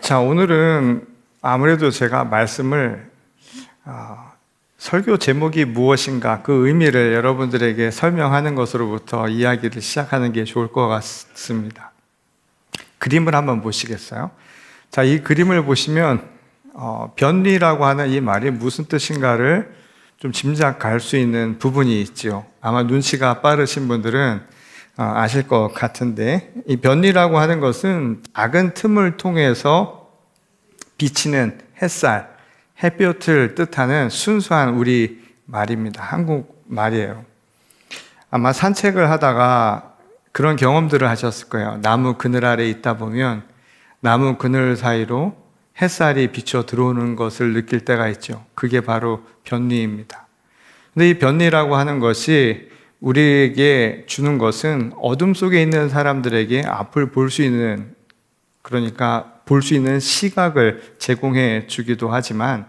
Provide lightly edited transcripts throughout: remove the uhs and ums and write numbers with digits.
자, 오늘은 아무래도 제가 말씀을 설교 제목이 무엇인가 그 의미를 여러분들에게 설명하는 것으로부터 이야기를 시작하는 게 좋을 것 같습니다. 그림을 한번 보시겠어요? 자, 이 그림을 보시면 변리라고 하는 이 말이 무슨 뜻인가를 좀 짐작할 수 있는 부분이 있죠. 아마 눈치가 빠르신 분들은 아실 것 같은데, 이 변리라고 하는 것은 작은 틈을 통해서 비치는 햇살, 햇볕을 뜻하는 순수한 우리 말입니다. 한국 말이에요. 아마 산책을 하다가 그런 경험들을 하셨을 거예요. 나무 그늘 아래 있다 보면 나무 그늘 사이로 햇살이 비쳐 들어오는 것을 느낄 때가 있죠. 그게 바로 변리입니다. 근데 이 변리라고 하는 것이 우리에게 주는 것은 어둠 속에 있는 사람들에게 앞을 볼 수 있는, 그러니까 볼 수 있는 시각을 제공해 주기도 하지만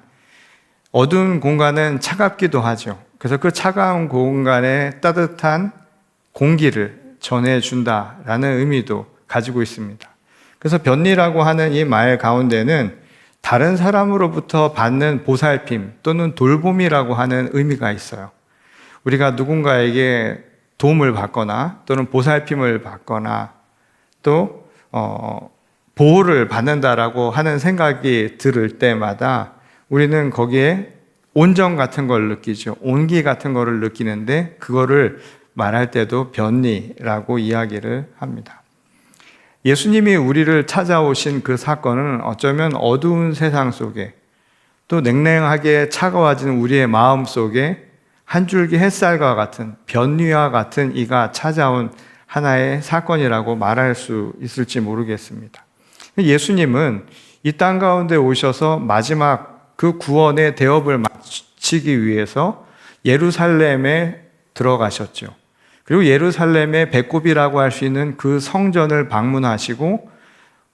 어두운 공간은 차갑기도 하죠. 그래서 그 차가운 공간에 따뜻한 공기를 전해준다라는 의미도 가지고 있습니다. 그래서 변리라고 하는 이 말 가운데는 다른 사람으로부터 받는 보살핌 또는 돌봄이라고 하는 의미가 있어요. 우리가 누군가에게 도움을 받거나 또는 보살핌을 받거나 또 보호를 받는다라고 하는 생각이 들을 때마다 우리는 거기에 온정 같은 걸 느끼죠. 온기 같은 거를 느끼는데 그거를 말할 때도 변리라고 이야기를 합니다. 예수님이 우리를 찾아오신 그 사건은 어쩌면 어두운 세상 속에 또 냉랭하게 차가워진 우리의 마음 속에 한 줄기 햇살과 같은 변리와 같은 이가 찾아온 하나의 사건이라고 말할 수 있을지 모르겠습니다. 예수님은 이 땅 가운데 오셔서 마지막 그 구원의 대업을 마치기 위해서 예루살렘에 들어가셨죠. 그리고 예루살렘의 배꼽이라고 할 수 있는 그 성전을 방문하시고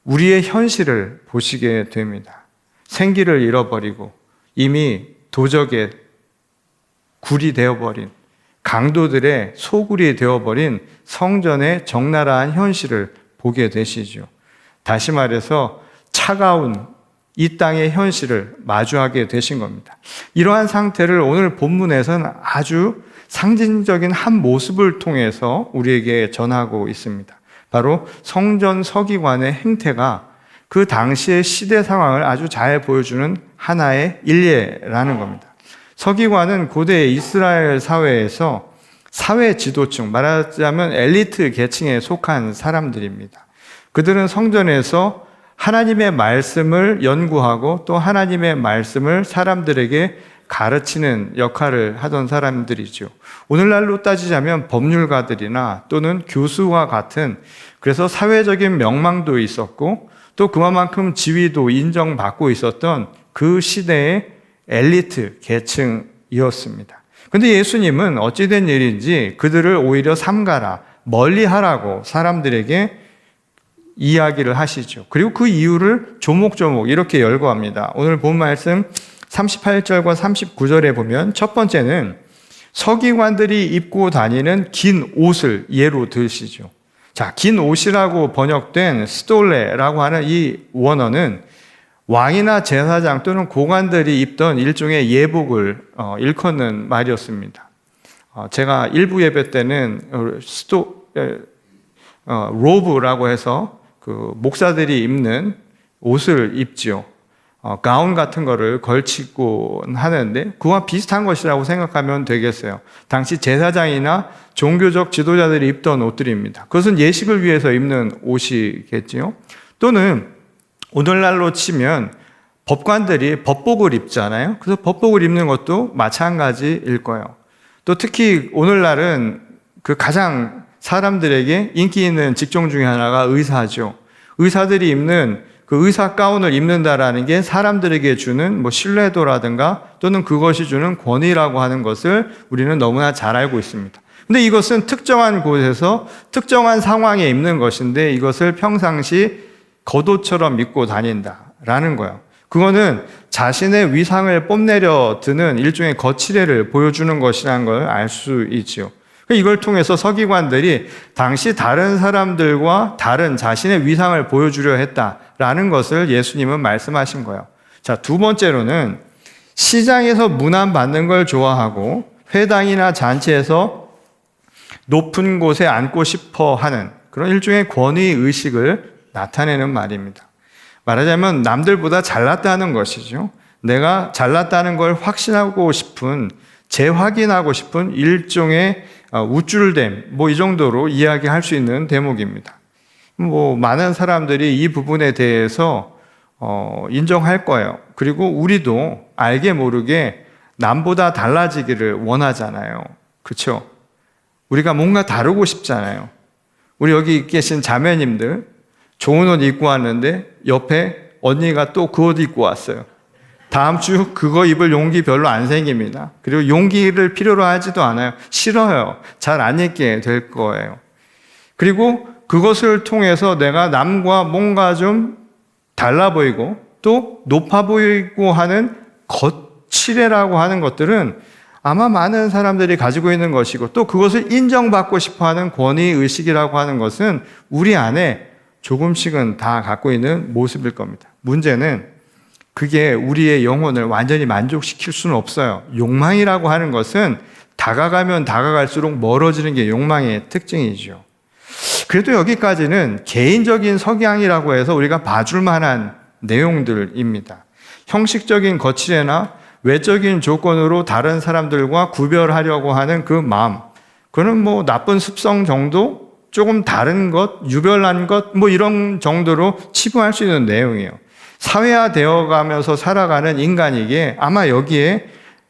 우리의 현실을 보시게 됩니다. 생기를 잃어버리고 이미 도적의 굴이 되어버린, 강도들의 소굴이 되어버린 성전의 적나라한 현실을 보게 되시죠. 다시 말해서 차가운 이 땅의 현실을 마주하게 되신 겁니다. 이러한 상태를 오늘 본문에서는 아주 상징적인 한 모습을 통해서 우리에게 전하고 있습니다. 바로 성전 서기관의 행태가 그 당시의 시대 상황을 아주 잘 보여주는 하나의 일례라는 겁니다. 서기관은 고대 이스라엘 사회에서 사회 지도층, 말하자면 엘리트 계층에 속한 사람들입니다. 그들은 성전에서 하나님의 말씀을 연구하고 또 하나님의 말씀을 사람들에게 가르치는 역할을 하던 사람들이죠. 오늘날로 따지자면 법률가들이나 또는 교수와 같은, 그래서 사회적인 명망도 있었고 또 그만큼 지위도 인정받고 있었던 그 시대의 엘리트 계층이었습니다. 그런데 예수님은 어찌된 일인지 그들을 오히려 삼가라, 멀리하라고 사람들에게 이야기를 하시죠. 그리고 그 이유를 조목조목 이렇게 열거합니다. 오늘 본 말씀 38절과 39절에 보면 첫 번째는 서기관들이 입고 다니는 긴 옷을 예로 들시죠. 자, 긴 옷이라고 번역된 스톨레라고 하는 이 원어는 왕이나 제사장 또는 고관들이 입던 일종의 예복을 일컫는 말이었습니다. 제가 일부 예배 때는 로브라고 해서 그 목사들이 입는 옷을 입지요. 가운 같은 거를 걸치고 하는데 그와 비슷한 것이라고 생각하면 되겠어요. 당시 제사장이나 종교적 지도자들이 입던 옷들입니다. 그것은 예식을 위해서 입는 옷이겠지요. 또는 오늘날로 치면 법관들이 법복을 입잖아요. 그래서 법복을 입는 것도 마찬가지일 거예요. 또 특히 오늘날은 그 가장 사람들에게 인기 있는 직종 중에 하나가 의사죠. 의사들이 입는 그 의사 가운을 입는다라는 게 사람들에게 주는 신뢰도라든가 또는 그것이 주는 권위라고 하는 것을 우리는 너무나 잘 알고 있습니다. 근데 이것은 특정한 곳에서 특정한 상황에 입는 것인데 이것을 평상시 겉옷처럼 입고 다닌다라는 거예요. 그거는 자신의 위상을 뽐내려 드는 일종의 거칠애를 보여주는 것이라는 걸 알 수 있죠. 이걸 통해서 서기관들이 당시 다른 사람들과 다른 자신의 위상을 보여주려 했다라는 것을 예수님은 말씀하신 거예요. 자, 두 번째로는 시장에서 문안받는 걸 좋아하고 회당이나 잔치에서 높은 곳에 앉고 싶어 하는 그런 일종의 권위의식을 나타내는 말입니다. 말하자면 남들보다 잘났다는 것이죠. 내가 잘났다는 걸 확신하고 싶은, 재확인하고 싶은 일종의 우쭐댐, 이 정도로 이야기할 수 있는 대목입니다. 많은 사람들이 이 부분에 대해서 인정할 거예요. 그리고 우리도 알게 모르게 남보다 달라지기를 원하잖아요. 그렇죠? 우리가 뭔가 다루고 싶잖아요. 우리 여기 계신 자매님들 좋은 옷 입고 왔는데 옆에 언니가 또 그 옷 입고 왔어요. 다음 주 그거 입을 용기 별로 안 생깁니다. 그리고 용기를 필요로 하지도 않아요. 싫어요. 잘 안 입게 될 거예요. 그리고 그것을 통해서 내가 남과 뭔가 좀 달라 보이고 또 높아 보이고 하는 거칠애라고 하는 것들은 아마 많은 사람들이 가지고 있는 것이고 또 그것을 인정받고 싶어하는 권위의식이라고 하는 것은 우리 안에 조금씩은 다 갖고 있는 모습일 겁니다. 문제는 그게 우리의 영혼을 완전히 만족시킬 수는 없어요. 욕망이라고 하는 것은 다가가면 다가갈수록 멀어지는 게 욕망의 특징이죠. 그래도 여기까지는 개인적인 석양이라고 해서 우리가 봐줄 만한 내용들입니다. 형식적인 거칠애나 외적인 조건으로 다른 사람들과 구별하려고 하는 그 마음, 그거는 나쁜 습성 정도, 조금 다른 것, 유별난 것, 이런 정도로 치부할 수 있는 내용이에요. 사회화되어 가면서 살아가는 인간에게 아마 여기에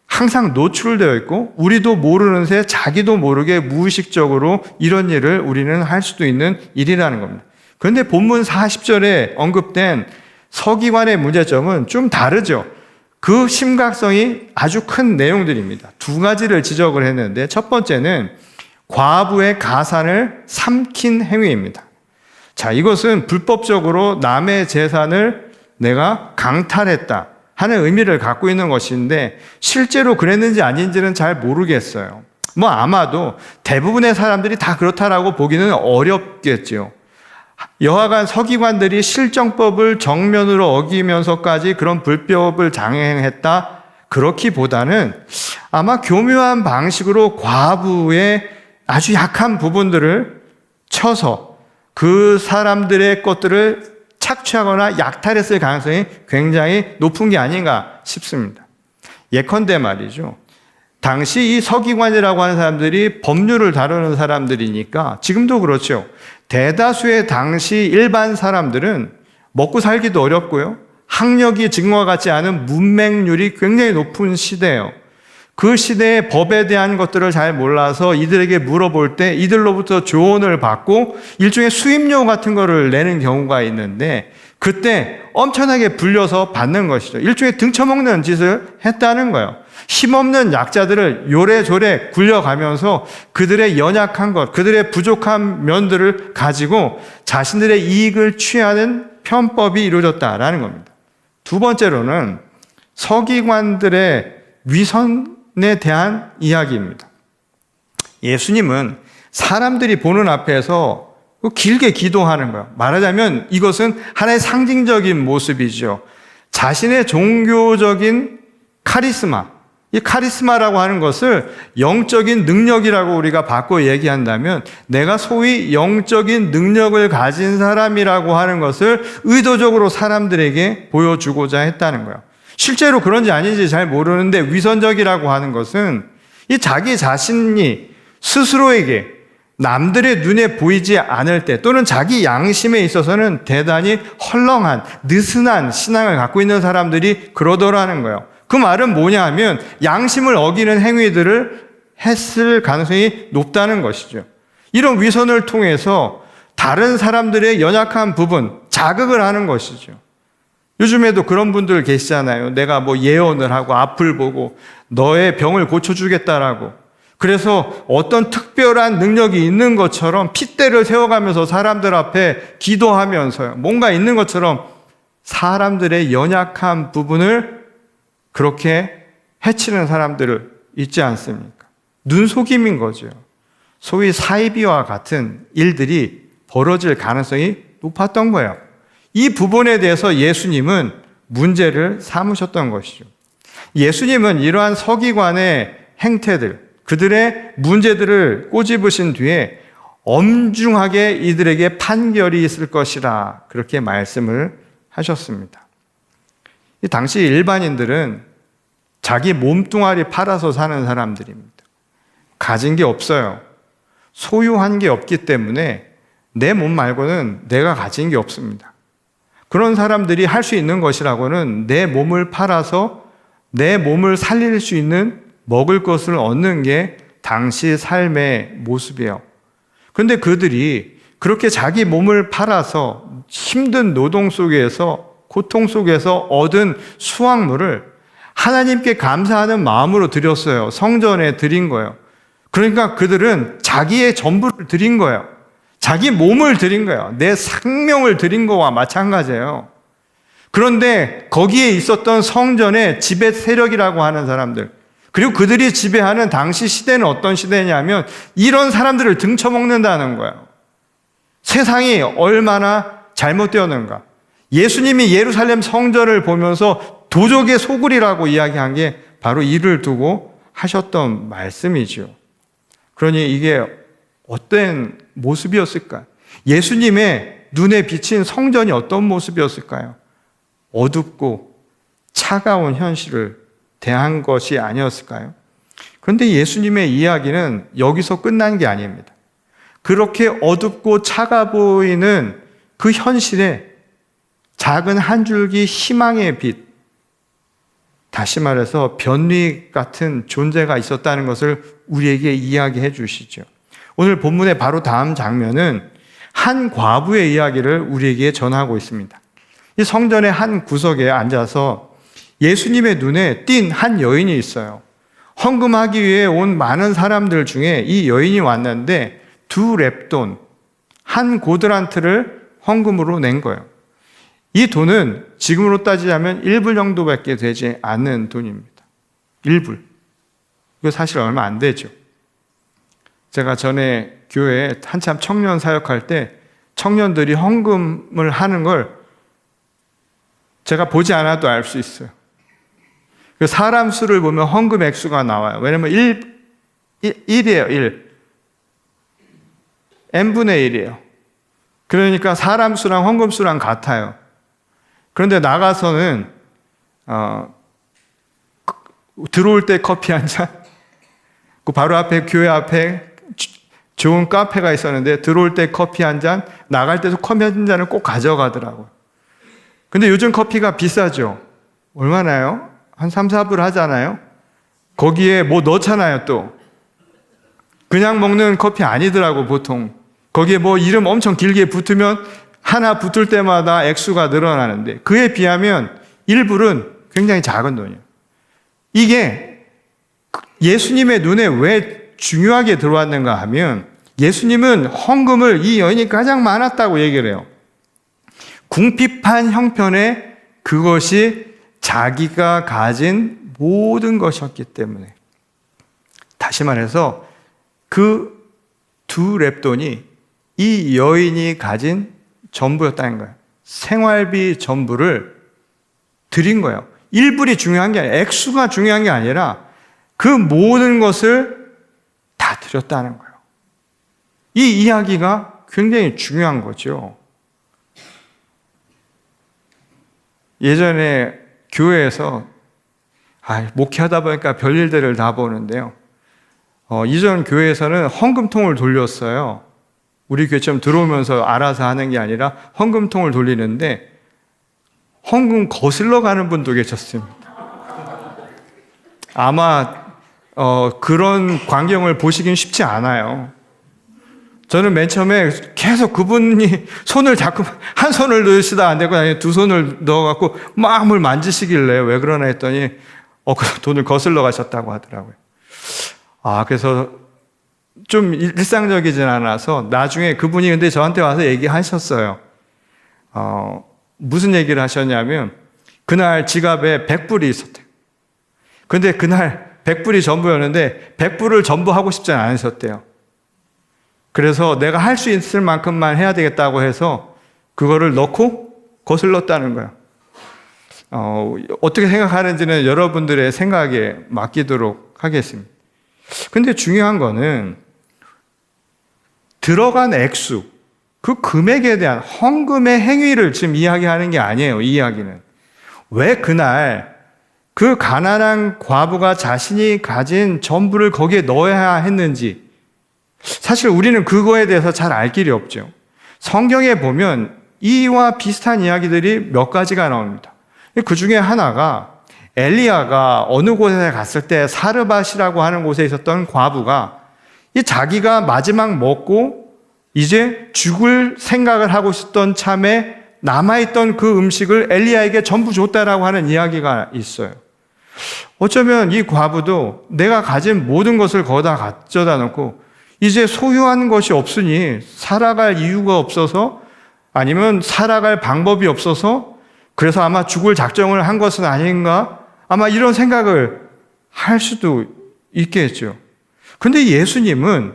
항상 노출되어 있고 우리도 모르는 새 자기도 모르게 무의식적으로 이런 일을 우리는 할 수도 있는 일이라는 겁니다. 그런데 본문 40절에 언급된 서기관의 문제점은 좀 다르죠. 그 심각성이 아주 큰 내용들입니다. 두 가지를 지적을 했는데 첫 번째는 과부의 가산을 삼킨 행위입니다. 자, 이것은 불법적으로 남의 재산을 내가 강탈했다 하는 의미를 갖고 있는 것인데 실제로 그랬는지 아닌지는 잘 모르겠어요. 아마도 대부분의 사람들이 다 그렇다라고 보기는 어렵겠죠. 여하간 서기관들이 실정법을 정면으로 어기면서까지 그런 불법을 장행했다 그렇기보다는 아마 교묘한 방식으로 과부의 아주 약한 부분들을 쳐서 그 사람들의 것들을 착취하거나 약탈했을 가능성이 굉장히 높은 게 아닌가 싶습니다. 예컨대 말이죠. 당시 이 서기관이라고 하는 사람들이 법률을 다루는 사람들이니까 지금도 그렇죠. 대다수의 당시 일반 사람들은 먹고 살기도 어렵고요. 학력이 지금과 같지 않은 문맹률이 굉장히 높은 시대예요. 그 시대의 법에 대한 것들을 잘 몰라서 이들에게 물어볼 때 이들로부터 조언을 받고 일종의 수임료 같은 거를 내는 경우가 있는데 그때 엄청나게 불려서 받는 것이죠. 일종의 등쳐먹는 짓을 했다는 거예요. 힘없는 약자들을 요래조래 굴려가면서 그들의 연약한 것, 그들의 부족한 면들을 가지고 자신들의 이익을 취하는 편법이 이루어졌다라는 겁니다. 두 번째로는 서기관들의 위선에 대한 이야기입니다. 예수님은 사람들이 보는 앞에서 길게 기도하는 거예요. 말하자면 이것은 하나의 상징적인 모습이죠. 자신의 종교적인 카리스마, 이 카리스마라고 하는 것을 영적인 능력이라고 우리가 바꿔 얘기한다면 내가 소위 영적인 능력을 가진 사람이라고 하는 것을 의도적으로 사람들에게 보여주고자 했다는 거예요. 실제로 그런지 아닌지 잘 모르는데 위선적이라고 하는 것은 이 자기 자신이 스스로에게 남들의 눈에 보이지 않을 때 또는 자기 양심에 있어서는 대단히 헐렁한 느슨한 신앙을 갖고 있는 사람들이 그러더라는 거예요. 그 말은 뭐냐 하면 양심을 어기는 행위들을 했을 가능성이 높다는 것이죠. 이런 위선을 통해서 다른 사람들의 연약한 부분 자극을 하는 것이죠. 요즘에도 그런 분들 계시잖아요. 내가 예언을 하고 앞을 보고 너의 병을 고쳐주겠다라고. 그래서 어떤 특별한 능력이 있는 것처럼 핏대를 세워가면서 사람들 앞에 기도하면서요. 뭔가 있는 것처럼 사람들의 연약한 부분을 그렇게 해치는 사람들을 있지 않습니까? 눈속임인 거죠. 소위 사이비와 같은 일들이 벌어질 가능성이 높았던 거예요. 이 부분에 대해서 예수님은 문제를 삼으셨던 것이죠. 예수님은 이러한 서기관의 행태들, 그들의 문제들을 꼬집으신 뒤에 엄중하게 이들에게 판결이 있을 것이라 그렇게 말씀을 하셨습니다. 이 당시 일반인들은 자기 몸뚱아리 팔아서 사는 사람들입니다. 가진 게 없어요. 소유한 게 없기 때문에 내 몸 말고는 내가 가진 게 없습니다. 그런 사람들이 할 수 있는 것이라고는 내 몸을 팔아서 내 몸을 살릴 수 있는 먹을 것을 얻는 게 당시 삶의 모습이에요. 그런데 그들이 그렇게 자기 몸을 팔아서 힘든 노동 속에서, 고통 속에서 얻은 수확물을 하나님께 감사하는 마음으로 드렸어요. 성전에 드린 거예요. 그러니까 그들은 자기의 전부를 드린 거예요. 자기 몸을 드린 거예요. 내 생명을 드린 거와 마찬가지예요. 그런데 거기에 있었던 성전의 지배 세력이라고 하는 사람들, 그리고 그들이 지배하는 당시 시대는 어떤 시대냐면 이런 사람들을 등쳐먹는다는 거예요. 세상이 얼마나 잘못되었는가. 예수님이 예루살렘 성전을 보면서 도적의 소굴이라고 이야기한 게 바로 이를 두고 하셨던 말씀이죠. 그러니 이게 어떤 모습이었을까요? 예수님의 눈에 비친 성전이 어떤 모습이었을까요? 어둡고 차가운 현실을 대한 것이 아니었을까요? 그런데 예수님의 이야기는 여기서 끝난 게 아닙니다. 그렇게 어둡고 차가 보이는 그 현실에 작은 한 줄기 희망의 빛, 다시 말해서 변리 같은 존재가 있었다는 것을 우리에게 이야기해 주시죠. 오늘 본문의 바로 다음 장면은 한 과부의 이야기를 우리에게 전하고 있습니다. 이 성전의 한 구석에 앉아서 예수님의 눈에 띈 한 여인이 있어요. 헌금하기 위해 온 많은 사람들 중에 이 여인이 왔는데 2렙돈, 한 고드란트를 헌금으로 낸 거예요. 이 돈은 지금으로 따지자면 1불 정도밖에 되지 않는 돈입니다. 1불. 이거 사실 얼마 안 되죠. 제가 전에 교회에 한참 청년 사역할 때 청년들이 헌금을 하는 걸 제가 보지 않아도 알 수 있어요. 사람 수를 보면 헌금 액수가 나와요. 왜냐면 1이에요, 1. n분의 1이에요. 그러니까 사람 수랑 헌금 수랑 같아요. 그런데 나가서는 들어올 때 커피 한 잔, 그 바로 앞에 교회 앞에 좋은 카페가 있었는데 들어올 때 커피 한 잔, 나갈 때도 커피 한 잔을 꼭 가져가더라고요. 근데 요즘 커피가 비싸죠. 얼마나요? 한 3, 4불 하잖아요. 거기에 뭐 넣잖아요. 또 그냥 먹는 커피 아니더라고. 보통 거기에 뭐 이름 엄청 길게 붙으면 하나 붙을 때마다 액수가 늘어나는데 그에 비하면 1불은 굉장히 작은 돈이에요. 이게 예수님의 눈에 왜 중요하게 들어왔는가 하면 예수님은 헌금을 이 여인이 가장 많았다고 얘기를 해요. 궁핍한 형편에 그것이 자기가 가진 모든 것이었기 때문에, 다시 말해서 그 2렙돈이 이 여인이 가진 전부였다는 거예요. 생활비 전부를 드린 거예요. 1불이 중요한 게 아니라, 액수가 중요한 게 아니라 그 모든 것을 다 드렸다는 거예요. 이 이야기가 굉장히 중요한 거죠. 예전에 교회에서 목회하다 보니까 별일들을 다 보는데요. 이전 교회에서는 헌금통을 돌렸어요. 우리 교회처럼 들어오면서 알아서 하는 게 아니라 헌금통을 돌리는데 헌금 거슬러 가는 분도 계셨습니다. 아마 그런 광경을 보시긴 쉽지 않아요. 저는 맨 처음에 계속 그분이 손을 자꾸 한 손을 넣으시다 안 되고 아니 두 손을 넣어갖고 마음을 만지시길래 왜 그러나 했더니 그 돈을 거슬러 가셨다고 하더라고요. 그래서 좀 일상적이진 않아서 나중에 그분이 근데 저한테 와서 얘기하셨어요. 무슨 얘기를 하셨냐면 그날 지갑에 100불이 있었대요. 근데 그날 100불이 전부였는데 100불을 전부 하고 싶지 않으셨대요. 그래서 내가 할 수 있을 만큼만 해야 되겠다고 해서 그거를 넣고 거슬렀다는 거예요. 어떻게 생각하는지는 여러분들의 생각에 맡기도록 하겠습니다. 근데 중요한 거는 들어간 액수, 그 금액에 대한 헌금의 행위를 지금 이야기하는 게 아니에요. 이 이야기는. 왜 그날 그 가난한 과부가 자신이 가진 전부를 거기에 넣어야 했는지, 사실 우리는 그거에 대해서 잘 알 길이 없죠. 성경에 보면 이와 비슷한 이야기들이 몇 가지가 나옵니다. 그 중에 하나가 엘리야가 어느 곳에 갔을 때 사르밧이라고 하는 곳에 있었던 과부가 자기가 마지막 먹고 이제 죽을 생각을 하고 있었던 참에 남아있던 그 음식을 엘리야에게 전부 줬다라고 하는 이야기가 있어요. 어쩌면 이 과부도 내가 가진 모든 것을 거기다 가져다 놓고 이제 소유한 것이 없으니 살아갈 이유가 없어서, 아니면 살아갈 방법이 없어서 그래서 아마 죽을 작정을 한 것은 아닌가, 아마 이런 생각을 할 수도 있겠죠. 근데 예수님은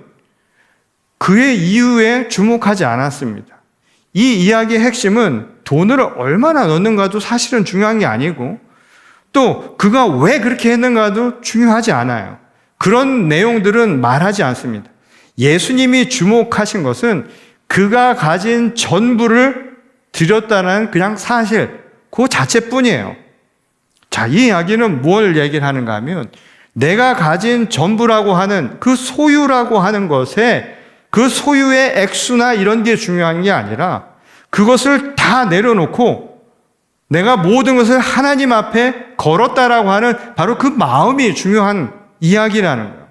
그의 이유에 주목하지 않았습니다. 이 이야기의 핵심은 돈을 얼마나 넣는가도 사실은 중요한 게 아니고, 또 그가 왜 그렇게 했는가도 중요하지 않아요. 그런 내용들은 말하지 않습니다. 예수님이 주목하신 것은 그가 가진 전부를 드렸다는 그냥 사실, 그 자체뿐이에요. 자, 이 이야기는 뭘 얘기를 하는가 하면, 내가 가진 전부라고 하는 그 소유라고 하는 것에 그 소유의 액수나 이런 게 중요한 게 아니라 그것을 다 내려놓고 내가 모든 것을 하나님 앞에 걸었다라고 하는 바로 그 마음이 중요한 이야기라는 거예요.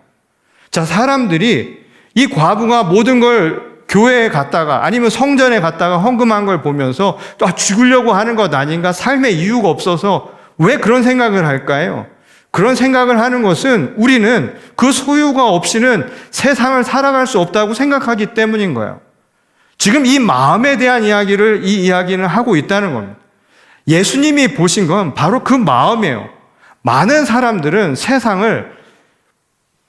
자, 사람들이 이 과부가 모든 걸 교회에 갔다가 아니면 성전에 갔다가 헌금한 걸 보면서 또 죽으려고 하는 것 아닌가, 삶의 이유가 없어서 왜 그런 생각을 할까요? 그런 생각을 하는 것은 우리는 그 소유가 없이는 세상을 살아갈 수 없다고 생각하기 때문인 거예요. 지금 이 마음에 대한 이야기를 이 이야기는 하고 있다는 겁니다. 예수님이 보신 건 바로 그 마음이에요. 많은 사람들은 세상을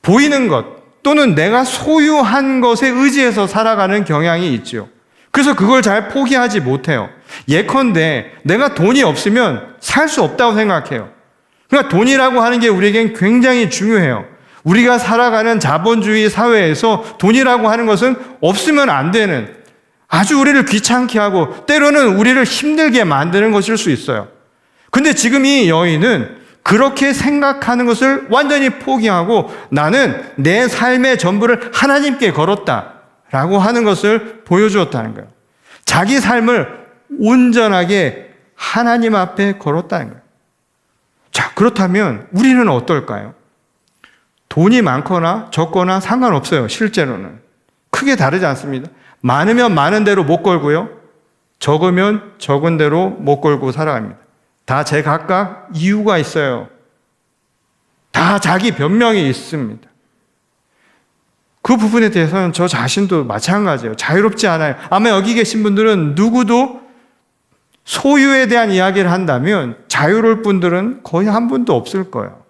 보이는 것 또는 내가 소유한 것에 의지해서 살아가는 경향이 있죠. 그래서 그걸 잘 포기하지 못해요. 예컨대 내가 돈이 없으면 살 수 없다고 생각해요. 그러니까 돈이라고 하는 게 우리에겐 굉장히 중요해요. 우리가 살아가는 자본주의 사회에서 돈이라고 하는 것은 없으면 안 되는, 아주 우리를 귀찮게 하고 때로는 우리를 힘들게 만드는 것일 수 있어요. 근데 지금 이 여인은 그렇게 생각하는 것을 완전히 포기하고 나는 내 삶의 전부를 하나님께 걸었다라고 하는 것을 보여주었다는 거예요. 자기 삶을 온전하게 하나님 앞에 걸었다는 거예요. 자, 그렇다면 우리는 어떨까요? 돈이 많거나 적거나 상관없어요. 실제로는 크게 다르지 않습니다. 많으면 많은 대로 못 걸고요, 적으면 적은 대로 못 걸고 살아갑니다. 다 제각각 이유가 있어요. 다 자기 변명이 있습니다. 그 부분에 대해서는 저 자신도 마찬가지예요. 자유롭지 않아요. 아마 여기 계신 분들은 누구도 소유에 대한 이야기를 한다면 자유로울 분들은 거의 한 분도 없을 거예요.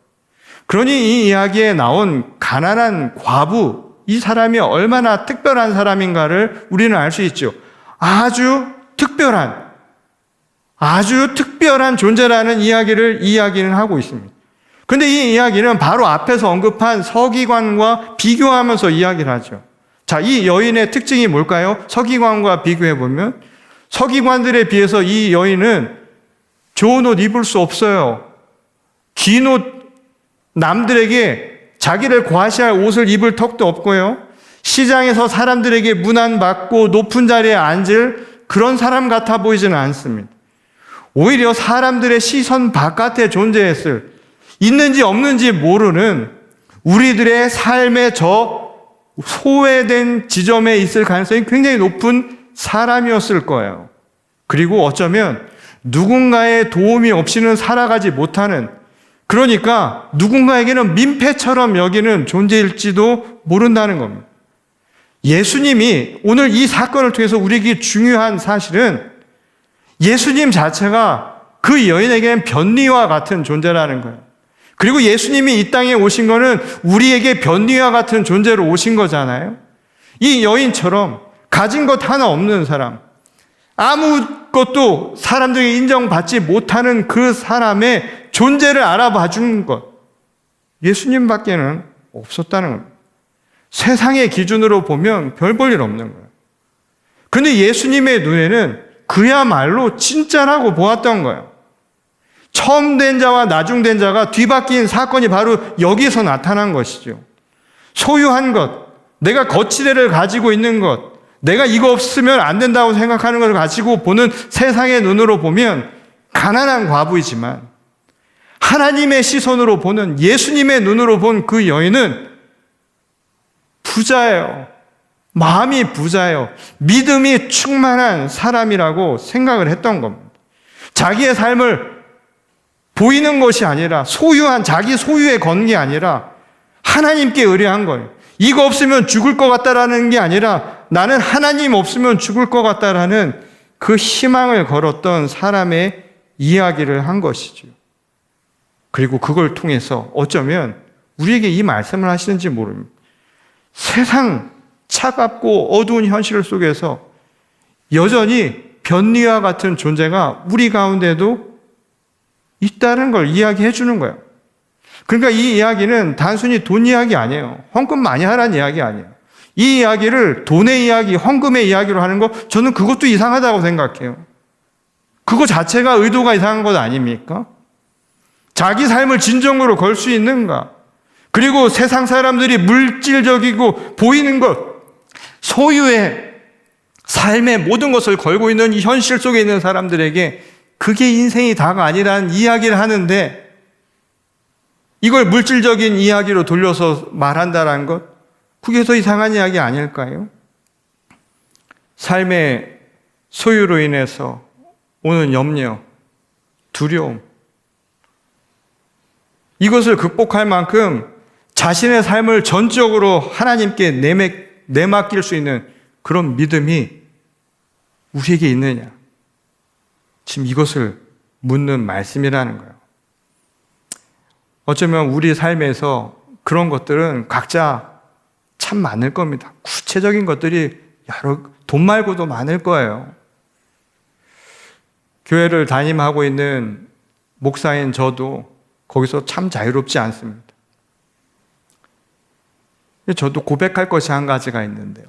그러니 이 이야기에 나온 가난한 과부, 이 사람이 얼마나 특별한 사람인가를 우리는 알 수 있죠. 아주 특별한 존재라는 이야기를 이야기는 하고 있습니다. 그런데 이 이야기는 바로 앞에서 언급한 서기관과 비교하면서 이야기를 하죠. 자, 이 여인의 특징이 뭘까요? 서기관과 비교해보면 서기관들에 비해서 이 여인은 좋은 옷 입을 수 없어요. 긴 옷, 남들에게 자기를 과시할 옷을 입을 턱도 없고요, 시장에서 사람들에게 문안받고 높은 자리에 앉을 그런 사람 같아 보이지는 않습니다. 오히려 사람들의 시선 바깥에 존재했을, 있는지 없는지 모르는 우리들의 삶의 저 소외된 지점에 있을 가능성이 굉장히 높은 사람이었을 거예요. 그리고 어쩌면 누군가의 도움이 없이는 살아가지 못하는, 그러니까 누군가에게는 민폐처럼 여기는 존재일지도 모른다는 겁니다. 예수님이 오늘 이 사건을 통해서 우리에게 중요한 사실은 예수님 자체가 그 여인에게는 변리와 같은 존재라는 거예요. 그리고 예수님이 이 땅에 오신 거는 우리에게 변리와 같은 존재로 오신 거잖아요. 이 여인처럼 가진 것 하나 없는 사람, 아무것도 사람들이 인정받지 못하는 그 사람의 존재를 알아봐 준 것, 예수님밖에는 없었다는 겁니다. 세상의 기준으로 보면 별 볼 일 없는 거예요. 그런데 예수님의 눈에는 그야말로 진짜라고 보았던 거예요. 처음 된 자와 나중 된 자가 뒤바뀐 사건이 바로 여기서 나타난 것이죠. 소유한 것, 내가 거치대를 가지고 있는 것, 내가 이거 없으면 안 된다고 생각하는 것을 가지고 보는 세상의 눈으로 보면 가난한 과부이지만, 하나님의 시선으로 보는, 예수님의 눈으로 본 그 여인은 부자예요. 마음이 부자예요. 믿음이 충만한 사람이라고 생각을 했던 겁니다. 자기의 삶을 보이는 것이 아니라, 소유한, 자기 소유에 건 게 아니라 하나님께 의뢰한 거예요. 이거 없으면 죽을 것 같다라는 게 아니라 나는 하나님 없으면 죽을 것 같다라는 그 희망을 걸었던 사람의 이야기를 한 것이죠. 그리고 그걸 통해서 어쩌면 우리에게 이 말씀을 하시는지 모릅니다. 세상 차갑고 어두운 현실 속에서 여전히 변리와 같은 존재가 우리 가운데도 있다는 걸 이야기해 주는 거예요. 그러니까 이 이야기는 단순히 돈 이야기 아니에요. 헌금 많이 하라는 이야기 아니에요. 이 이야기를 돈의 이야기, 헌금의 이야기로 하는 거, 저는 그것도 이상하다고 생각해요. 그거 자체가 의도가 이상한 것 아닙니까? 자기 삶을 진정으로 걸 수 있는가? 그리고 세상 사람들이 물질적이고 보이는 것, 소유의 삶의 모든 것을 걸고 있는 이 현실 속에 있는 사람들에게 그게 인생이 다가 아니라는 이야기를 하는데, 이걸 물질적인 이야기로 돌려서 말한다는 것, 그게 더 이상한 이야기 아닐까요? 삶의 소유로 인해서 오는 염려, 두려움, 이것을 극복할 만큼 자신의 삶을 전적으로 하나님께 내맡길 수 있는 그런 믿음이 우리에게 있느냐? 지금 이것을 묻는 말씀이라는 거예요. 어쩌면 우리 삶에서 그런 것들은 각자 참 많을 겁니다. 구체적인 것들이 돈 말고도 많을 거예요. 교회를 담임하고 있는 목사인 저도 거기서 참 자유롭지 않습니다. 저도 고백할 것이 한 가지가 있는데요.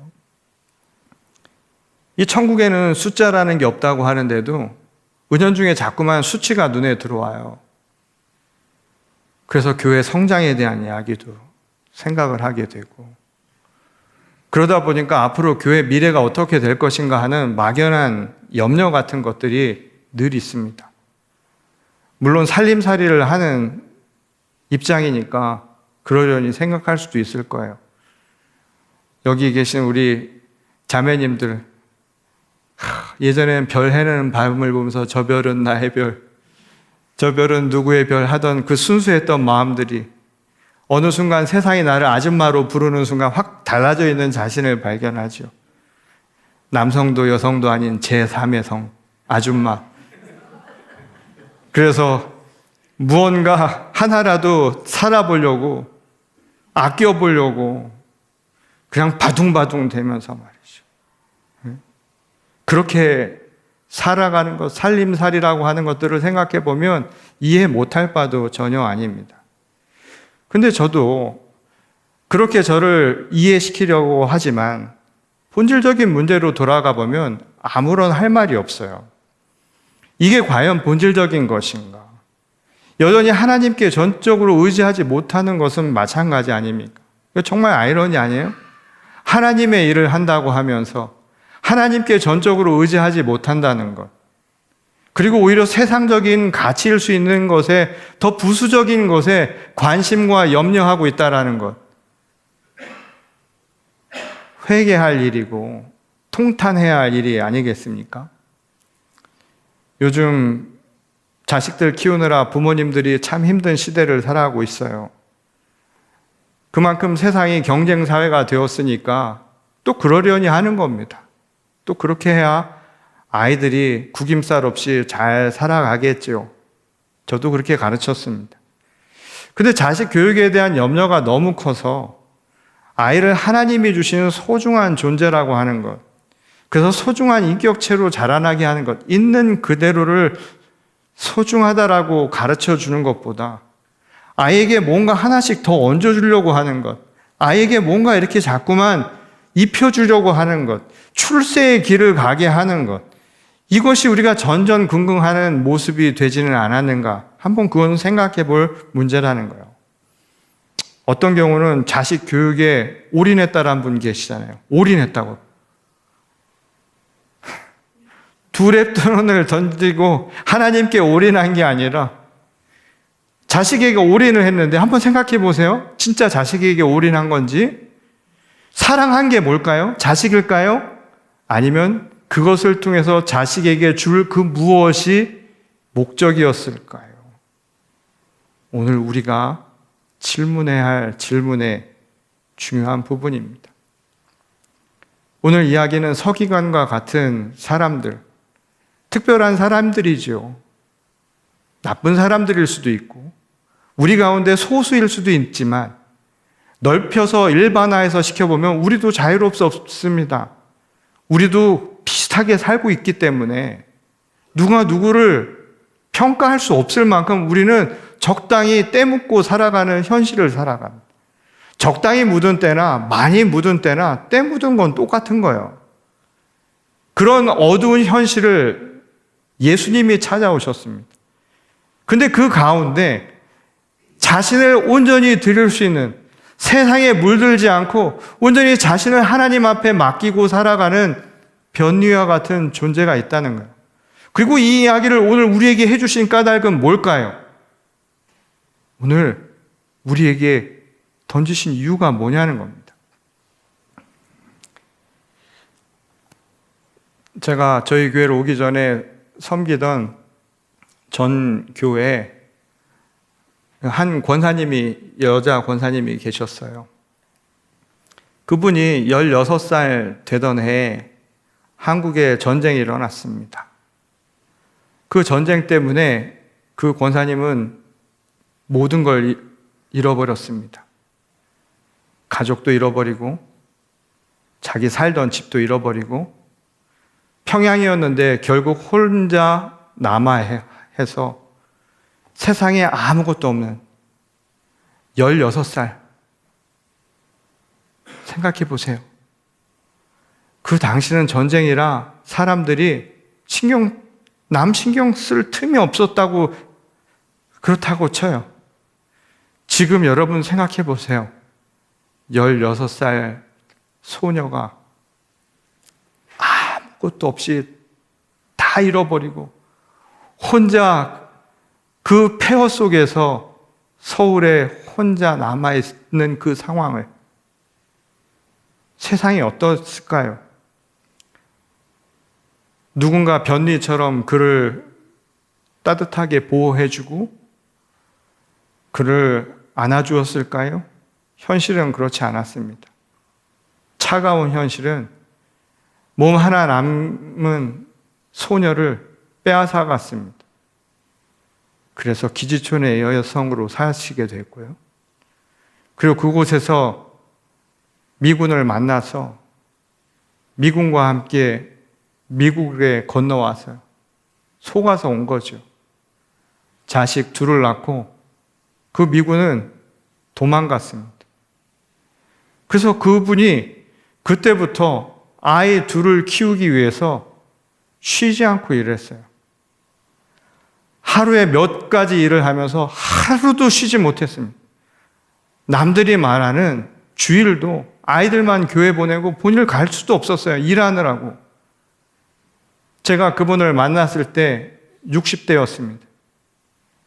이 천국에는 숫자라는 게 없다고 하는데도 은연중에 자꾸만 수치가 눈에 들어와요. 그래서 교회 성장에 대한 이야기도 생각을 하게 되고, 그러다 보니까 앞으로 교회 미래가 어떻게 될 것인가 하는 막연한 염려 같은 것들이 늘 있습니다. 물론 살림살이를 하는 입장이니까 그러려니 생각할 수도 있을 거예요. 여기 계신 우리 자매님들, 예전에는 별 해는 밤을 보면서 저 별은 나의 별, 저 별은 누구의 별 하던 그 순수했던 마음들이 어느 순간 세상이 나를 아줌마로 부르는 순간 확 달라져 있는 자신을 발견하죠. 남성도 여성도 아닌 제3의 성, 아줌마. 그래서 무언가 하나라도 살아보려고, 아껴보려고 그냥 바둥바둥 되면서 말이죠. 그렇게 살아가는 것, 살림살이라고 하는 것들을 생각해 보면 이해 못할 바도 전혀 아닙니다. 근데 저도 그렇게 저를 이해시키려고 하지만 본질적인 문제로 돌아가 보면 아무런 할 말이 없어요. 이게 과연 본질적인 것인가? 여전히 하나님께 전적으로 의지하지 못하는 것은 마찬가지 아닙니까? 이거 정말 아이러니 아니에요? 하나님의 일을 한다고 하면서 하나님께 전적으로 의지하지 못한다는 것, 그리고 오히려 세상적인 가치일 수 있는 것에, 더 부수적인 것에 관심과 염려하고 있다는 것, 회개할 일이고 통탄해야 할 일이 아니겠습니까? 요즘 자식들 키우느라 부모님들이 참 힘든 시대를 살아가고 있어요. 그만큼 세상이 경쟁사회가 되었으니까 또 그러려니 하는 겁니다. 또 그렇게 해야 아이들이 구김살 없이 잘 살아가겠죠. 저도 그렇게 가르쳤습니다. 근데 자식 교육에 대한 염려가 너무 커서 아이를 하나님이 주시는 소중한 존재라고 하는 것, 그래서 소중한 인격체로 자라나게 하는 것, 있는 그대로를 소중하다라고 가르쳐 주는 것보다 아이에게 뭔가 하나씩 더 얹어주려고 하는 것, 아이에게 뭔가 이렇게 자꾸만 입혀주려고 하는 것, 출세의 길을 가게 하는 것, 이것이 우리가 전전긍긍하는 모습이 되지는 않았는가? 한번 그건 생각해 볼 문제라는 거예요. 어떤 경우는 자식 교육에 올인했다라는 분 계시잖아요. 올인했다고. 두 랩돈을 던지고 하나님께 올인한 게 아니라 자식에게 올인을 했는데 한번 생각해 보세요. 진짜 자식에게 올인한 건지, 사랑한 게 뭘까요? 자식일까요? 아니면 그것을 통해서 자식에게 줄 그 무엇이 목적이었을까요? 오늘 우리가 질문해야 할 질문의 중요한 부분입니다. 오늘 이야기는 서기관과 같은 사람들, 특별한 사람들이죠. 나쁜 사람들일 수도 있고 우리 가운데 소수일 수도 있지만 넓혀서 일반화해서 시켜보면 우리도 자유롭 수 없습니다. 우리도 비슷하게 살고 있기 때문에 누가 누구를 평가할 수 없을 만큼 우리는 적당히 때묻고 살아가는 현실을 살아갑니다. 적당히 묻은 때나 많이 묻은 때나 때 묻은 건 똑같은 거예요. 그런 어두운 현실을 예수님이 찾아오셨습니다. 근데 그 가운데 자신을 온전히 드릴 수 있는, 세상에 물들지 않고 온전히 자신을 하나님 앞에 맡기고 살아가는 변리와 같은 존재가 있다는 거예요. 그리고 이 이야기를 오늘 우리에게 해주신 까닭은 뭘까요? 오늘 우리에게 던지신 이유가 뭐냐는 겁니다. 제가 저희 교회로 오기 전에 섬기던 전 교회에 한 권사님이, 여자 권사님이 계셨어요. 그분이 16살 되던 해에 한국에 전쟁이 일어났습니다. 그 전쟁 때문에 그 권사님은 모든 걸 잃어버렸습니다. 가족도 잃어버리고 자기 살던 집도 잃어버리고 평양이었는데 결국 혼자 남아해서 세상에 아무것도 없는 16살. 생각해 보세요. 그 당시는 전쟁이라 사람들이 남 신경 쓸 틈이 없었다고, 그렇다고 쳐요. 지금 여러분 생각해 보세요. 16살 소녀가 아무것도 없이 다 잃어버리고 혼자 그 폐허 속에서 서울에 혼자 남아있는 그 상황을, 세상이 어떻을까요? 누군가 변리처럼 그를 따뜻하게 보호해주고 그를 안아주었을까요? 현실은 그렇지 않았습니다. 차가운 현실은 몸 하나 남은 소녀를 빼앗아갔습니다. 그래서 기지촌의 여성으로 사시게 됐고요. 그리고 그곳에서 미군을 만나서 미군과 함께 미국에 건너와서 속아서 온 거죠. 자식 둘을 낳고 그 미군은 도망갔습니다. 그래서 그분이 그때부터 아이 둘을 키우기 위해서 쉬지 않고 일했어요. 하루에 몇 가지 일을 하면서 하루도 쉬지 못했습니다. 남들이 말하는 주일도 아이들만 교회 보내고 본인을 갈 수도 없었어요. 일하느라고. 제가 그분을 만났을 때 60대였습니다.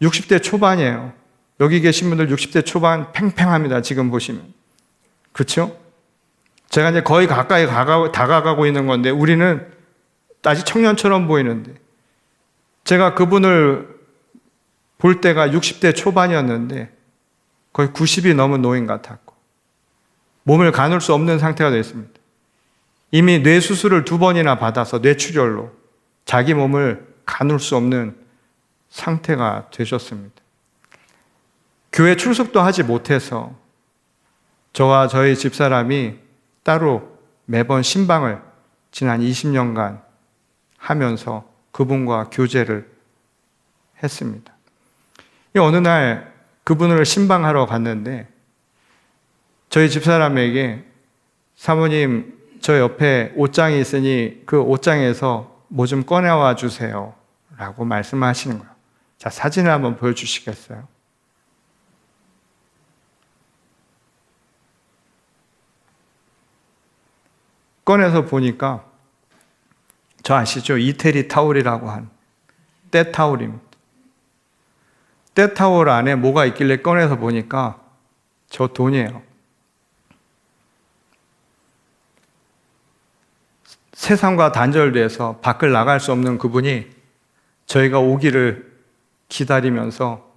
60대 초반이에요. 여기 계신 분들 60대 초반 팽팽합니다. 지금 보시면. 그렇죠? 제가 이제 거의 가까이 다가가고 있는 건데 우리는 아직 청년처럼 보이는데, 제가 그분을 볼 때가 60대 초반이었는데 거의 90이 넘은 노인 같았고 몸을 가눌 수 없는 상태가 되었습니다. 이미 뇌수술을 2번이나 받아서 뇌출혈로 자기 몸을 가눌 수 없는 상태가 되셨습니다. 교회 출석도 하지 못해서 저와 저희 집사람이 따로 매번 신방을 지난 20년간 하면서 그분과 교제를 했습니다. 어느 날 그분을 신방하러 갔는데 저희 집사람에게 사모님 저 옆에 옷장이 있으니 그 옷장에서 뭐 좀 꺼내와 주세요 라고 말씀하시는 거예요. 자, 사진을 한번 보여주시겠어요? 꺼내서 보니까 저 아시죠? 이태리 타올이라고 한 떼타올입니다. 떼타올 안에 뭐가 있길래 꺼내서 보니까 저 돈이에요. 세상과 단절돼서 밖을 나갈 수 없는 그분이 저희가 오기를 기다리면서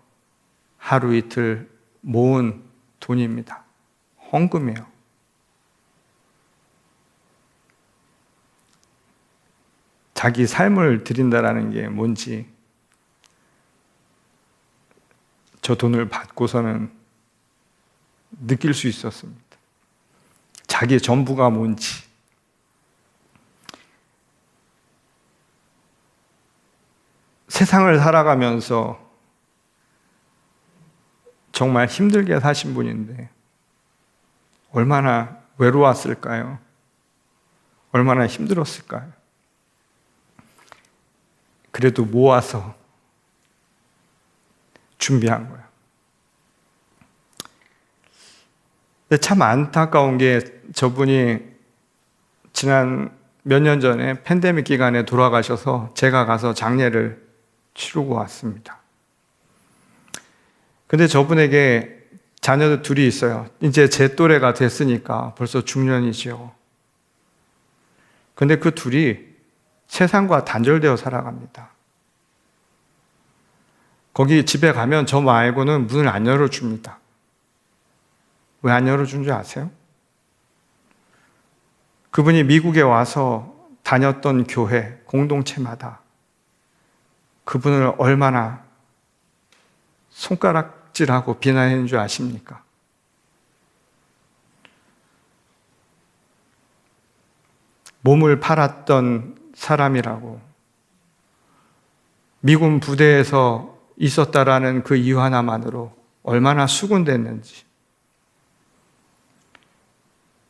하루 이틀 모은 돈입니다. 헌금이에요. 자기 삶을 드린다라는 게 뭔지 저 돈을 받고서는 느낄 수 있었습니다. 자기의 전부가 뭔지. 세상을 살아가면서 정말 힘들게 사신 분인데 얼마나 외로웠을까요? 얼마나 힘들었을까요? 그래도 모아서 준비한 거예요. 근데 참 안타까운 게 저분이 지난 몇 년 전에 팬데믹 기간에 돌아가셔서 제가 가서 장례를 치르고 왔습니다. 근데 저분에게 자녀들 둘이 있어요. 이제 제 또래가 됐으니까 벌써 중년이죠. 근데 그 둘이 세상과 단절되어 살아갑니다. 거기 집에 가면 저 말고는 문을 안 열어줍니다. 왜 안 열어준 줄 아세요? 그분이 미국에 와서 다녔던 교회, 공동체마다 그분을 얼마나 손가락질하고 비난했는 줄 아십니까? 몸을 팔았던 사람이라고, 미군 부대에서 있었다라는 그 이유 하나만으로 얼마나 수군됐는지,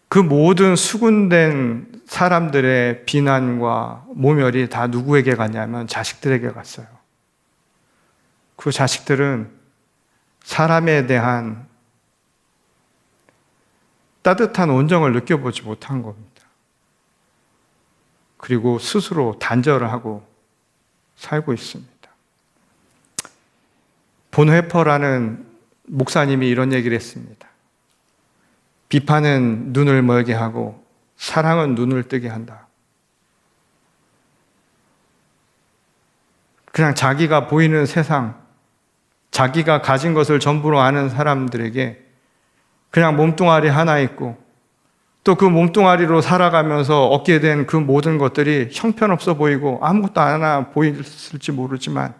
그 모든 수군된 사람들의 비난과 모멸이 다 누구에게 갔냐면 자식들에게 갔어요. 그 자식들은 사람에 대한 따뜻한 온정을 느껴보지 못한 겁니다. 그리고 스스로 단절을 하고 살고 있습니다. 본회퍼라는 목사님이 이런 얘기를 했습니다. 비판은 눈을 멀게 하고 사랑은 눈을 뜨게 한다. 그냥 자기가 보이는 세상, 자기가 가진 것을 전부로 아는 사람들에게 그냥 몸뚱아리 하나 있고 또 그 몸뚱아리로 살아가면서 얻게 된 그 모든 것들이 형편없어 보이고 아무것도 안 하나 보일지 모르지만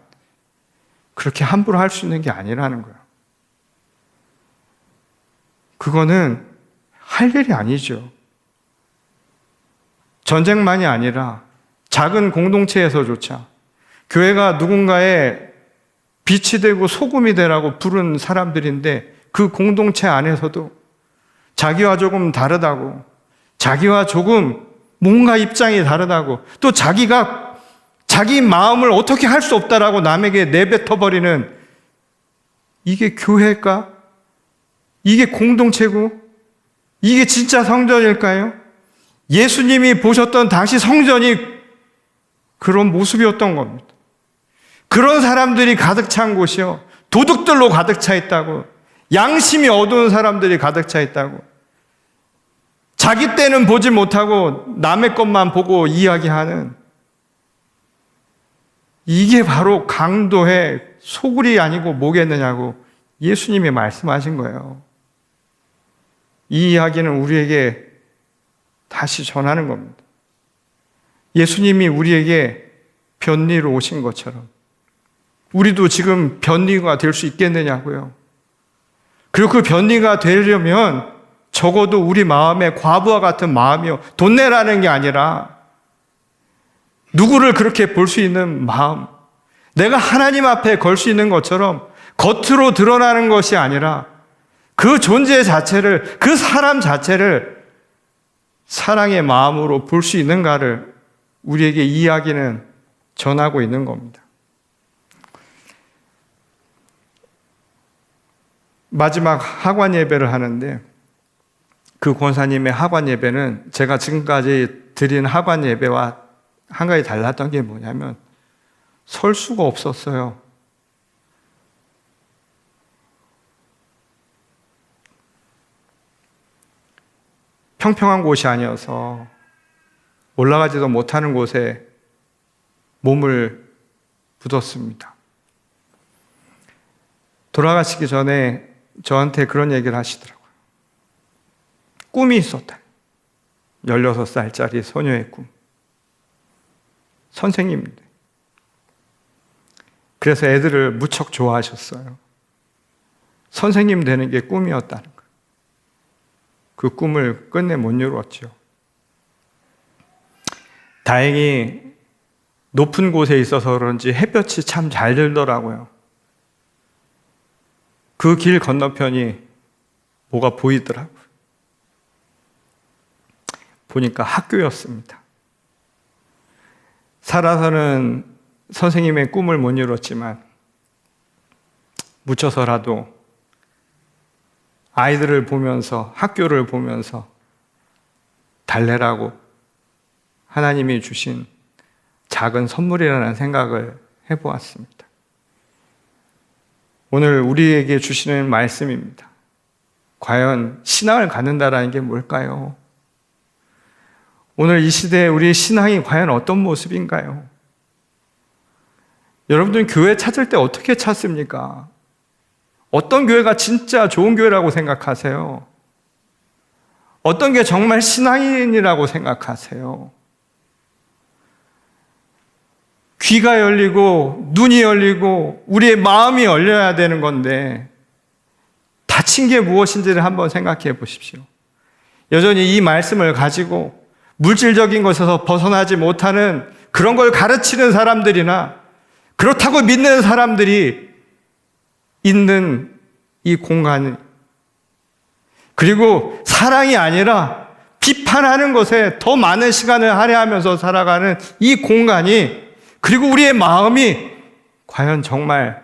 그렇게 함부로 할 수 있는 게 아니라는 거예요. 그거는 할 일이 아니죠. 전쟁만이 아니라 작은 공동체에서조차 교회가 누군가의 빛이 되고 소금이 되라고 부른 사람들인데 그 공동체 안에서도 자기와 조금 다르다고, 자기와 조금 뭔가 입장이 다르다고, 또 자기가 자기 마음을 어떻게 할 수 없다라고 남에게 내뱉어버리는, 이게 교회일까? 이게 공동체고? 이게 진짜 성전일까요? 예수님이 보셨던 당시 성전이 그런 모습이었던 겁니다. 그런 사람들이 가득 찬 곳이요, 도둑들로 가득 차 있다고, 양심이 어두운 사람들이 가득 차 있다고, 자기 때는 보지 못하고 남의 것만 보고 이야기하는, 이게 바로 강도의 소굴이 아니고 뭐겠느냐고 예수님이 말씀하신 거예요. 이 이야기는 우리에게 다시 전하는 겁니다. 예수님이 우리에게 변리로 오신 것처럼 우리도 지금 변리가 될 수 있겠느냐고요. 그리고 그 변리가 되려면 적어도 우리 마음에 과부와 같은 마음이요. 돈 내라는 게 아니라 누구를 그렇게 볼 수 있는 마음, 내가 하나님 앞에 걸 수 있는 것처럼 겉으로 드러나는 것이 아니라 그 존재 자체를, 그 사람 자체를 사랑의 마음으로 볼 수 있는가를 우리에게 이 이야기는 전하고 있는 겁니다. 마지막 하관 예배를 하는데 그 권사님의 하관 예배는 제가 지금까지 드린 하관 예배와 한 가지 달랐던 게 뭐냐면 설 수가 없었어요. 평평한 곳이 아니어서 올라가지도 못하는 곳에 몸을 묻었습니다. 돌아가시기 전에 저한테 그런 얘기를 하시더라고요. 꿈이 있었다. 16살짜리 소녀의 꿈. 선생님인데. 그래서 애들을 무척 좋아하셨어요. 선생님 되는 게 꿈이었다는 거예요. 그 꿈을 끝내 못 이루었죠. 다행히 높은 곳에 있어서 그런지 햇볕이 참 잘 들더라고요. 그 길 건너편이 뭐가 보이더라고요. 보니까 학교였습니다. 살아서는 선생님의 꿈을 못 이뤘지만 묻혀서라도 아이들을 보면서, 학교를 보면서 달래라고 하나님이 주신 작은 선물이라는 생각을 해보았습니다. 오늘 우리에게 주시는 말씀입니다. 과연 신앙을 갖는다라는 게 뭘까요? 오늘 이 시대에 우리의 신앙이 과연 어떤 모습인가요? 여러분들은 교회 찾을 때 어떻게 찾습니까? 어떤 교회가 진짜 좋은 교회라고 생각하세요? 어떤 게 정말 신앙인이라고 생각하세요? 귀가 열리고 눈이 열리고 우리의 마음이 열려야 되는 건데 다친 게 무엇인지를 한번 생각해 보십시오. 여전히 이 말씀을 가지고 물질적인 것에서 벗어나지 못하는 그런 걸 가르치는 사람들이나 그렇다고 믿는 사람들이 있는 이 공간, 그리고 사랑이 아니라 비판하는 것에 더 많은 시간을 할애하면서 살아가는 이 공간이, 그리고 우리의 마음이 과연 정말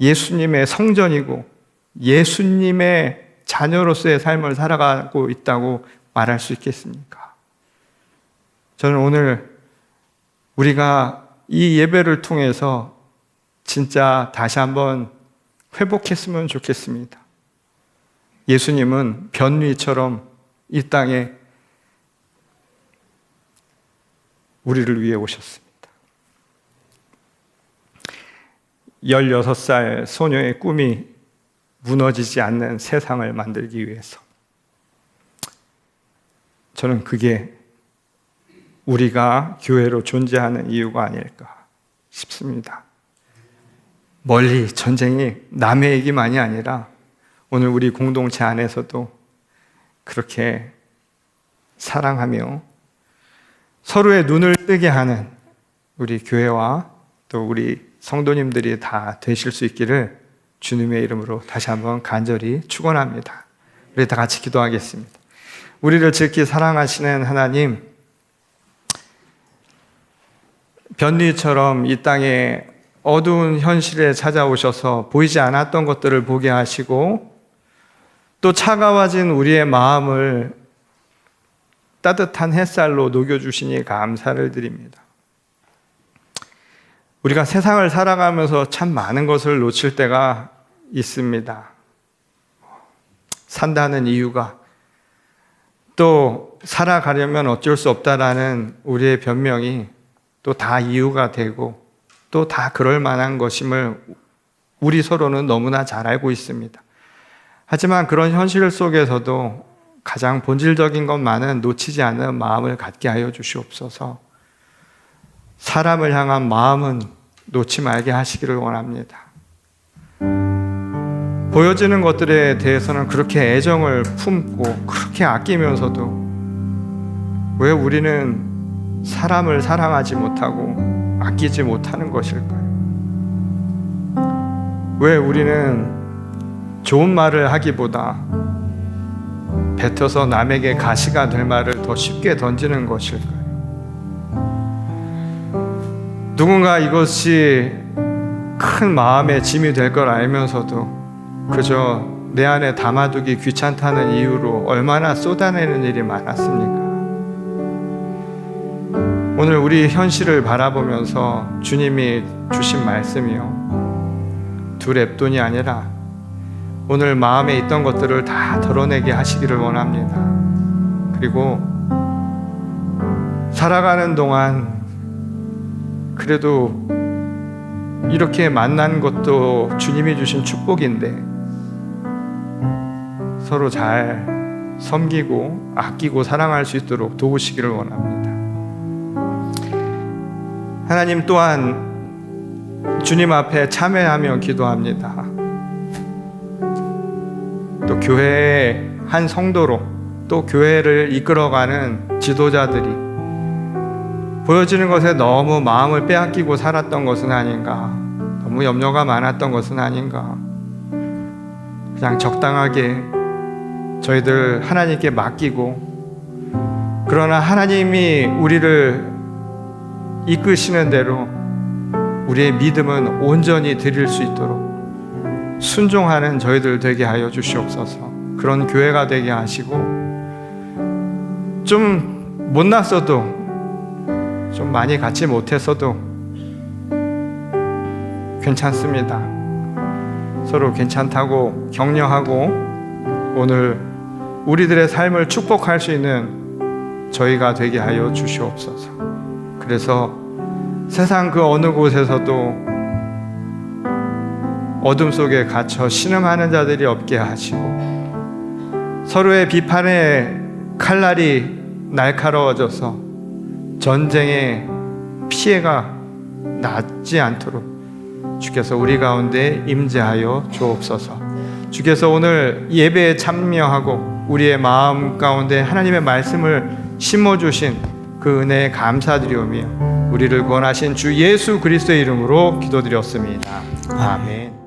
예수님의 성전이고 예수님의 자녀로서의 삶을 살아가고 있다고 말할 수 있겠습니까? 저는 오늘 우리가 이 예배를 통해서 진짜 다시 한번 회복했으면 좋겠습니다. 예수님은 변위처럼 이 땅에 우리를 위해 오셨습니다. 16살 소녀의 꿈이 무너지지 않는 세상을 만들기 위해서. 저는 그게 우리가 교회로 존재하는 이유가 아닐까 싶습니다. 멀리 전쟁이 남의 얘기만이 아니라 오늘 우리 공동체 안에서도 그렇게 사랑하며 서로의 눈을 뜨게 하는 우리 교회와 또 우리 성도님들이 다 되실 수 있기를 주님의 이름으로 다시 한번 간절히 축원합니다. 우리 다 같이 기도하겠습니다. 우리를 지극히 사랑하시는 하나님, 변리처럼 이 땅에 어두운 현실에 찾아오셔서 보이지 않았던 것들을 보게 하시고 또 차가워진 우리의 마음을 따뜻한 햇살로 녹여주시니 감사를 드립니다. 우리가 세상을 살아가면서 참 많은 것을 놓칠 때가 있습니다. 산다는 이유가, 또 살아가려면 어쩔 수 없다라는 우리의 변명이 또 다 이유가 되고 또 다 그럴 만한 것임을 우리 서로는 너무나 잘 알고 있습니다. 하지만 그런 현실 속에서도 가장 본질적인 것만은 놓치지 않는 마음을 갖게 하여 주시옵소서. 사람을 향한 마음은 놓지 말게 하시기를 원합니다. 보여지는 것들에 대해서는 그렇게 애정을 품고 그렇게 아끼면서도 왜 우리는 사람을 사랑하지 못하고 아끼지 못하는 것일까요? 왜 우리는 좋은 말을 하기보다 뱉어서 남에게 가시가 될 말을 더 쉽게 던지는 것일까요? 누군가 이것이 큰 마음의 짐이 될 걸 알면서도 그저 내 안에 담아두기 귀찮다는 이유로 얼마나 쏟아내는 일이 많았습니까? 오늘 우리 현실을 바라보면서 주님이 주신 말씀이요, 두 랩돈이 아니라 오늘 마음에 있던 것들을 다 덜어내게 하시기를 원합니다. 그리고 살아가는 동안 그래도 이렇게 만난 것도 주님이 주신 축복인데 서로 잘 섬기고 아끼고 사랑할 수 있도록 도우시기를 원합니다. 하나님 또한 주님 앞에 참회하며 기도합니다. 또 교회의 한 성도로 또 교회를 이끌어가는 지도자들이 보여지는 것에 너무 마음을 빼앗기고 살았던 것은 아닌가, 너무 염려가 많았던 것은 아닌가, 그냥 적당하게 저희들 하나님께 맡기고, 그러나 하나님이 우리를 이끄시는 대로 우리의 믿음은 온전히 드릴 수 있도록 순종하는 저희들 되게 하여 주시옵소서. 그런 교회가 되게 하시고, 좀 못났어도, 좀 많이 갖지 못했어도 괜찮습니다. 서로 괜찮다고 격려하고 오늘 우리들의 삶을 축복할 수 있는 저희가 되게 하여 주시옵소서. 그래서 세상 그 어느 곳에서도 어둠 속에 갇혀 신음하는 자들이 없게 하시고, 서로의 비판의 칼날이 날카로워져서 전쟁의 피해가 낫지 않도록 주께서 우리 가운데 임재하여 주옵소서. 주께서 오늘 예배에 참여하고 우리의 마음 가운데 하나님의 말씀을 심어주신 그 은혜에 감사드리오며 우리를 구원하신 주 예수 그리스도의 이름으로 기도드렸습니다. 아멘.